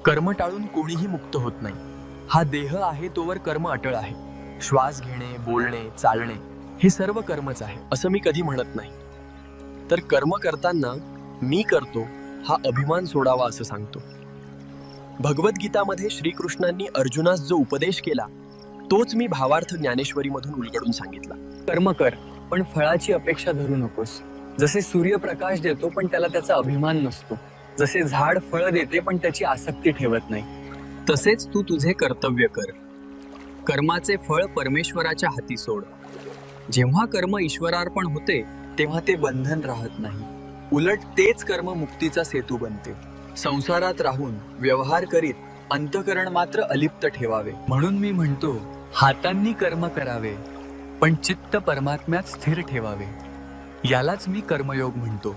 कर्म टाळून कोणीही मुक्त होत नाही. हा देह आहे तोवर कर्म अटळ आहे. श्वास घेणे, बोलणे, चालणे हे सर्व कर्मच आहे असं मी कधी म्हणत नाही. तर कर्म करताना मी करतो हा अभिमान सोडावा असं सांगतो. भगवद्गीतामध्ये श्रीकृष्णांनी अर्जुनास जो उपदेश केला तोच मी भावार्थ ज्ञानेश्वरीमधून उलगडून सांगितला. कर्म कर, पण फळाची अपेक्षा धरू नकोस. जसे सूर्य प्रकाश देतो पण त्याला त्याचा अभिमान नसतो, जसे झाड फळ देते पण त्याची आसक्ती ठेवत नाही, तसेच तू तुझे कर्तव्य कर. कर्माचे फळ परमेश्वराच्या हाती सोड. जेव्हा कर्म ईश्वरार्पण होते तेव्हा ते बंधन राहत नाही. उलट तेच कर्म मुक्तीचा सेतू बनते. संसारात राहून व्यवहार करीत अंतःकरण मात्र अलिप्त ठेवावे. म्हणून मी म्हणतो, हातांनी कर्म करावे पण चित्त परमात्म्यात स्थिर ठेवावे. यालाच मी कर्मयोग म्हणतो.